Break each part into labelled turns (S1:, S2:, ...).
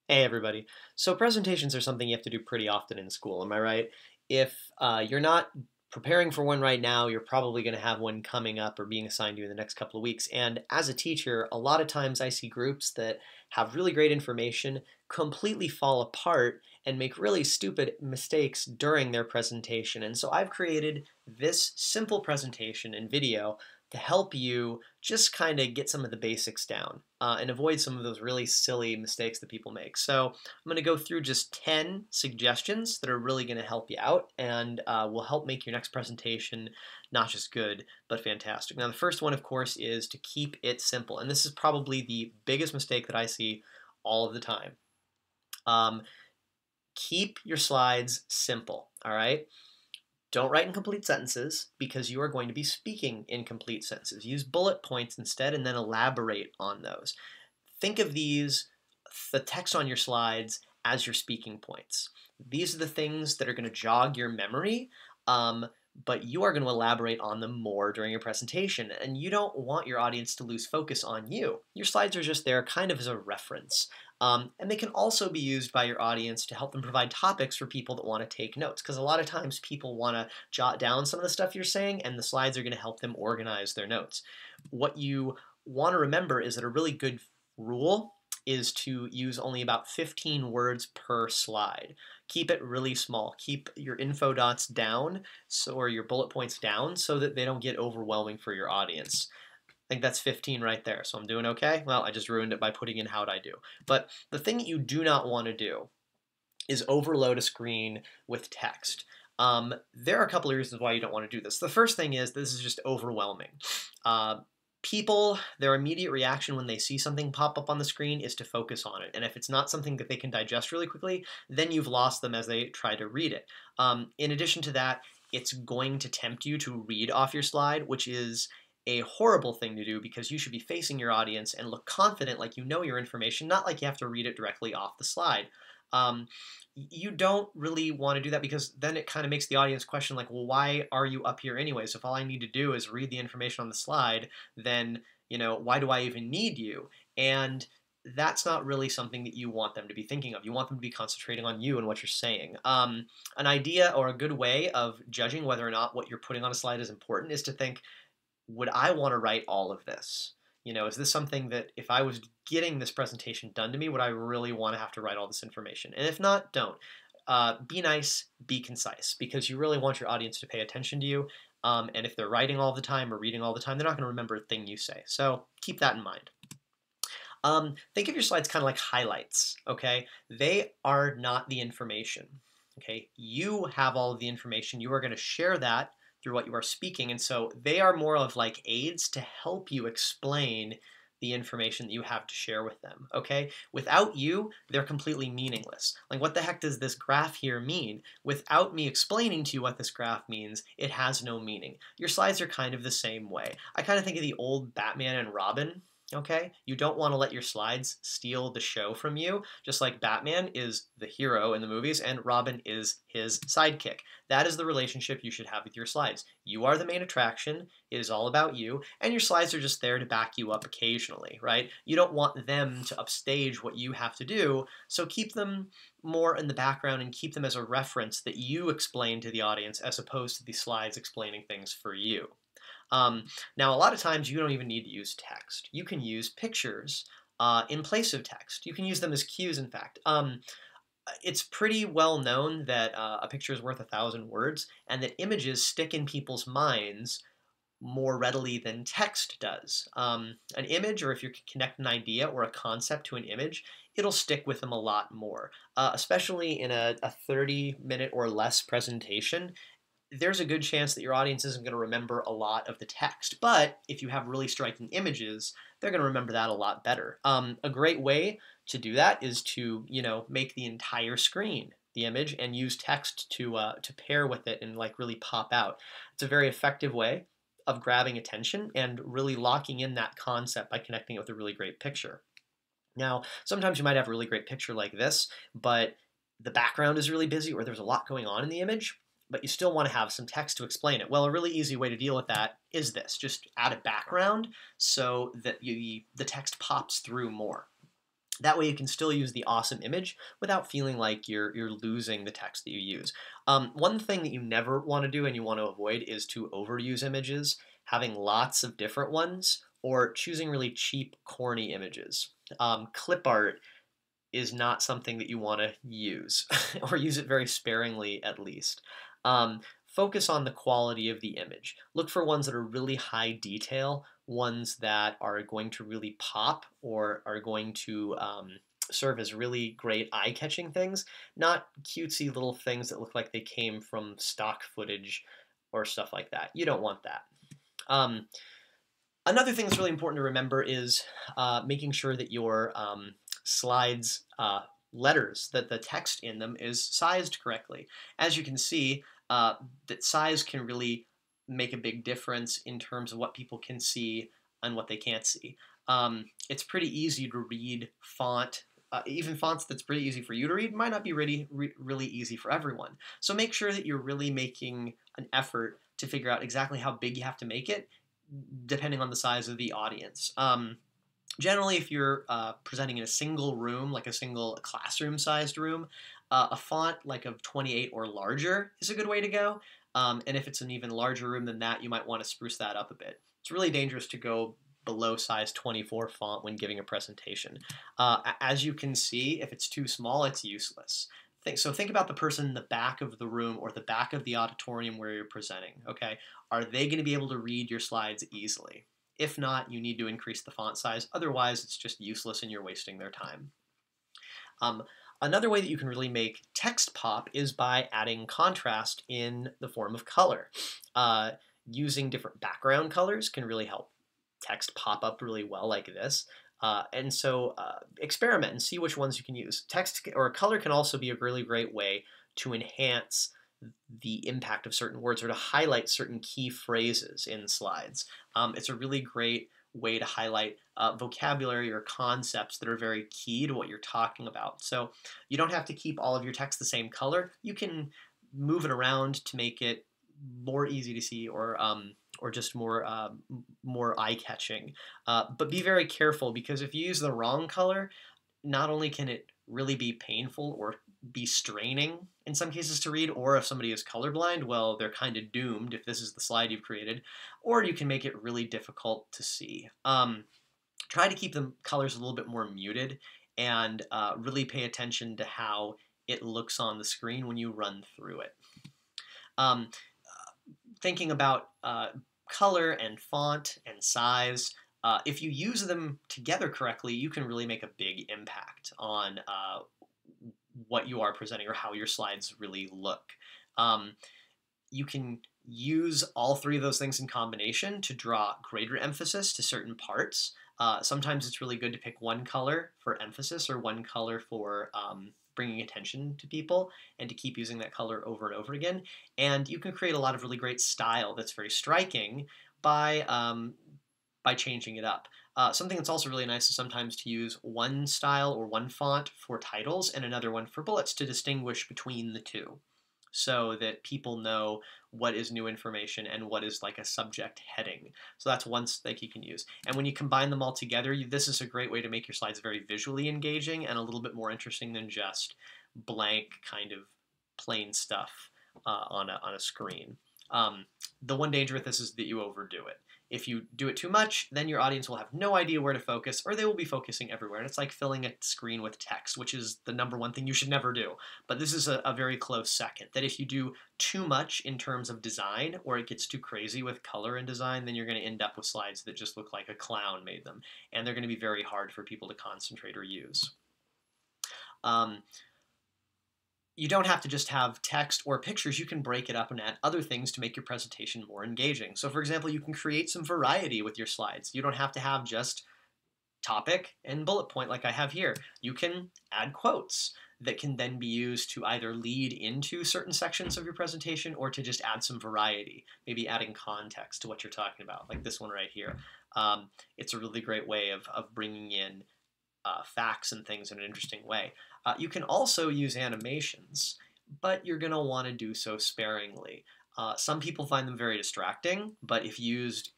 S1: Hey everybody. So presentations are something you have to do pretty often in school, am I right? If you're not preparing for one right now, you're probably going to have one coming up or being assigned to you in the next couple of weeks. And as a teacher, a lot of times I see groups that have really great information completely fall apart and make really stupid mistakes during their presentation. And so I've created this simple presentation in video to help you just kind of get some of the basics down and avoid some of those really silly mistakes that people make. So I'm going to go through just 10 suggestions that are really going to help you out and will help make your next presentation not just good, but fantastic. Now, the first one, of course, is to keep it simple. And this is probably the biggest mistake that I see all of the time. Um, Keep your slides simple, all right? Don't write in complete sentences because you are going to be speaking in complete sentences. Use bullet points instead and then elaborate on those. Think of the text on your slides, as your speaking points. These are the things that are going to jog your memory, but you are going to elaborate on them more during your presentation, and you don't want your audience to lose focus on you. Your slides are just there kind of as a reference. And they can also be used by your audience to help them provide topics for people that want to take notes, because a lot of times people want to jot down some of the stuff you're saying, and the slides are going to help them organize their notes. What you want to remember is that a really good rule is to use only about 15 words per slide. Keep it really small. Keep your info dots down, or your bullet points down, so that they don't get overwhelming for your audience. I think that's 15 right there, so I'm doing okay? Well, I just ruined it by putting in how'd I do. But the thing that you do not want to do is overload a screen with text. There are a couple of reasons why you don't want to do this. The first thing is this is just overwhelming. People, their immediate reaction when they see something pop up on the screen is to focus on it. And if it's not something that they can digest really quickly, then you've lost them as they try to read it. In addition to that, it's going to tempt you to read off your slide, which is a horrible thing to do because you should be facing your audience and look confident like you know your information, not like you have to read it directly off the slide. Um, you don't really want to do that because then it kind of makes the audience question like, well, why are you up here anyways? If all I need to do is read the information on the slide, then, why do I even need you? And that's not really something that you want them to be thinking of. You want them to be concentrating on you and what you're saying. An idea or a good way of judging whether or not what you're putting on a slide is important is to think, would I want to write all of this? Is this something that if I was getting this presentation done to me, would I really want to have to write all this information? And if not, don't. Be nice, be concise, because you really want your audience to pay attention to you. And if they're writing all the time or reading all the time, they're not going to remember a thing you say. So keep that in mind. Think of your slides kind of like highlights, okay? They are not the information, okay? You have all of the information. You are going to share that through what you are speaking, and so they are more of like aids to help you explain the information that you have to share with them, okay? Without you, they're completely meaningless. Like, what the heck does this graph here mean? Without me explaining to you what this graph means, it has no meaning. Your slides are kind of the same way. I kind of think of the old Batman and Robin. Okay? You don't want to let your slides steal the show from you, just like Batman is the hero in the movies and Robin is his sidekick. That is the relationship you should have with your slides. You are the main attraction, it is all about you, and your slides are just there to back you up occasionally, right? You don't want them to upstage what you have to do, so keep them more in the background and keep them as a reference that you explain to the audience as opposed to the slides explaining things for you. Now, a lot of times you don't even need to use text. You can use pictures in place of text. You can use them as cues, in fact. It's pretty well known that a picture is worth 1,000 words, and that images stick in people's minds more readily than text does. An image, or if you connect an idea or a concept to an image, it'll stick with them a lot more, especially in a 30-minute or less presentation. There's a good chance that your audience isn't going to remember a lot of the text. But if you have really striking images, they're going to remember that a lot better. A great way to do that is to, make the entire screen the image and use text to pair with it and like really pop out. It's a very effective way of grabbing attention and really locking in that concept by connecting it with a really great picture. Now, sometimes you might have a really great picture like this, but the background is really busy or there's a lot going on in the image, but you still want to have some text to explain it. Well, a really easy way to deal with that is this. Just add a background so that the text pops through more. That way you can still use the awesome image without feeling like you're losing the text that you use. One thing that you never want to do and you want to avoid is to overuse images, having lots of different ones, or choosing really cheap, corny images. Clip art is not something that you want to use, or use it very sparingly at least. Focus on the quality of the image. Look for ones that are really high detail, ones that are going to really pop or are going to serve as really great eye-catching things, not cutesy little things that look like they came from stock footage or stuff like that. You don't want that. Another thing that's really important to remember is making sure that your slides letters, that the text in them is sized correctly. As you can see, that size can really make a big difference in terms of what people can see and what they can't see. It's pretty easy to read font. Even fonts that's pretty easy for you to read might not be really easy for everyone. So make sure that you're really making an effort to figure out exactly how big you have to make it, depending on the size of the audience. Generally, if you're presenting in a single room, like a single classroom-sized room, a font like of 28 or larger is a good way to go. And if it's an even larger room than that, you might want to spruce that up a bit. It's really dangerous to go below size 24 font when giving a presentation. As you can see, if it's too small, it's useless. So think about the person in the back of the room or the back of the auditorium where you're presenting, okay? Are they going to be able to read your slides easily? If not, you need to increase the font size. Otherwise, it's just useless and you're wasting their time. Another way that you can really make text pop is by adding contrast in the form of color. Using different background colors can really help text pop up really well like this. And so experiment and see which ones you can use. Text or color can also be a really great way to enhance the impact of certain words or to highlight certain key phrases in slides. It's a really great way to highlight vocabulary or concepts that are very key to what you're talking about. So you don't have to keep all of your text the same color. You can move it around to make it more easy to see or just more eye-catching. But be very careful, because if you use the wrong color, not only can it really be painful or be straining in some cases to read, or if somebody is colorblind, well, they're kind of doomed if this is the slide you've created, or you can make it really difficult to see. Try to keep the colors a little bit more muted and really pay attention to how it looks on the screen when you run through it. Thinking about color and font and size, if you use them together correctly, you can really make a big impact on what you are presenting or how your slides really look. You can use all three of those things in combination to draw greater emphasis to certain parts. Sometimes it's really good to pick one color for emphasis or one color for bringing attention to people, and to keep using that color over and over again. And you can create a lot of really great style that's very striking by changing it up. Something that's also really nice is sometimes to use one style or one font for titles and another one for bullets to distinguish between the two, so that people know what is new information and what is like a subject heading. So that's one thing you can use. And when you combine them all together, this is a great way to make your slides very visually engaging and a little bit more interesting than just blank kind of plain stuff on a screen. The one danger with this is that you overdo it. If you do it too much, then your audience will have no idea where to focus, or they will be focusing everywhere. And it's like filling a screen with text, which is the number one thing you should never do. But this is a very close second, that if you do too much in terms of design, or it gets too crazy with color and design, then you're going to end up with slides that just look like a clown made them. And they're going to be very hard for people to concentrate or use. You don't have to just have text or pictures. You can break it up and add other things to make your presentation more engaging. So for example, you can create some variety with your slides. You don't have to have just topic and bullet point like I have here. You can add quotes that can then be used to either lead into certain sections of your presentation or to just add some variety, maybe adding context to what you're talking about, like this one right here. It's a really great way of bringing in facts and things in an interesting way. You can also use animations, but you're going to want to do so sparingly. Some people find them very distracting, but if used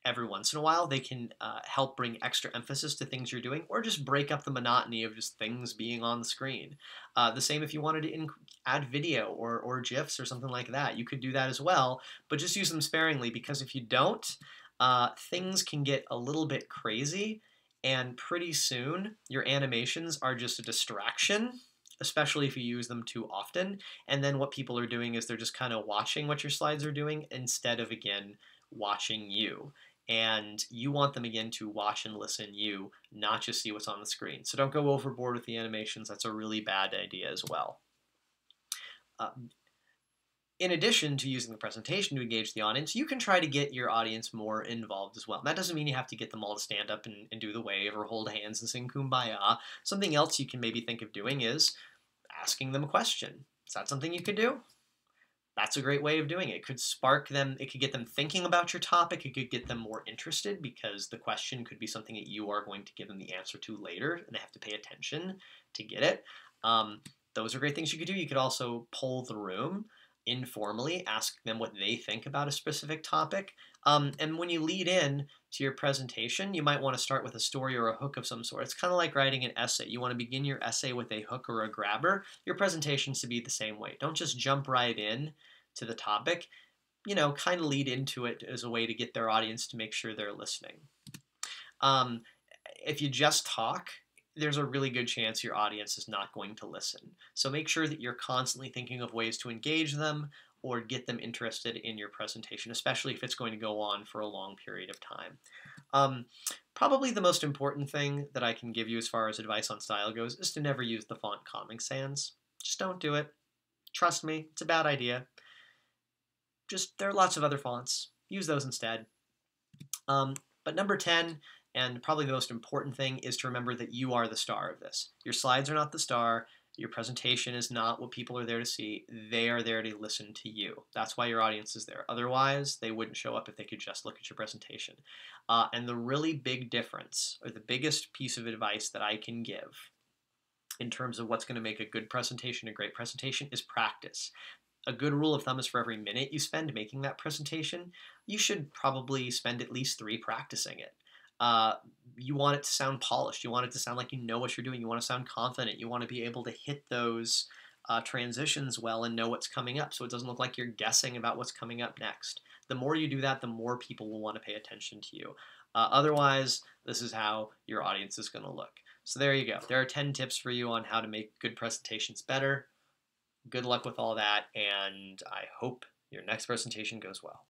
S1: every once in a while, they can help bring extra emphasis to things you're doing, or just break up the monotony of just things being on the screen. The same if you wanted to add video or GIFs or something like that. You could do that as well, but just use them sparingly, because if you don't, things can get a little bit crazy, and pretty soon your animations are just a distraction, especially if you use them too often. And then what people are doing is they're just kind of watching what your slides are doing instead of, again, watching you. And you want them, again, to watch and listen you, not just see what's on the screen. So don't go overboard with the animations. That's a really bad idea as well. In addition to using the presentation to engage the audience, you can try to get your audience more involved as well. And that doesn't mean you have to get them all to stand up and do the wave or hold hands and sing Kumbaya. Something else you can maybe think of doing is asking them a question. Is that something you could do? That's a great way of doing it. It could spark them, it could get them thinking about your topic, it could get them more interested, because the question could be something that you are going to give them the answer to later, and they have to pay attention to get it. Those are great things you could do. You could also poll the room informally, ask them what they think about a specific topic. And when you lead in to your presentation, you might want to start with a story or a hook of some sort. It's kind of like writing an essay. You want to begin your essay with a hook or a grabber. Your presentation should be the same way. Don't just jump right in to the topic. You know, kind of lead into it as a way to get their audience to make sure they're listening. If you just talk, there's a really good chance your audience is not going to listen. So make sure that you're constantly thinking of ways to engage them or get them interested in your presentation, especially if it's going to go on for a long period of time. Probably the most important thing that I can give you as far as advice on style goes is to never use the font Comic Sans. Just don't do it. Trust me, it's a bad idea. There are lots of other fonts. Use those instead. But number 10, and probably the most important thing, is to remember that you are the star of this. Your slides are not the star. Your presentation is not what people are there to see. They are there to listen to you. That's why your audience is there. Otherwise, they wouldn't show up if they could just look at your presentation. And the really big difference, or the biggest piece of advice that I can give in terms of what's going to make a good presentation a great presentation, is practice. A good rule of thumb is for every minute you spend making that presentation, you should probably spend at least 3 practicing it. You want it to sound polished. You want it to sound like you know what you're doing. You want to sound confident. You want to be able to hit those transitions well and know what's coming up, so it doesn't look like you're guessing about what's coming up next. The more you do that, the more people will want to pay attention to you. Otherwise, this is how your audience is going to look. So there you go. There are 10 tips for you on how to make good presentations better. Good luck with all that, and I hope your next presentation goes well.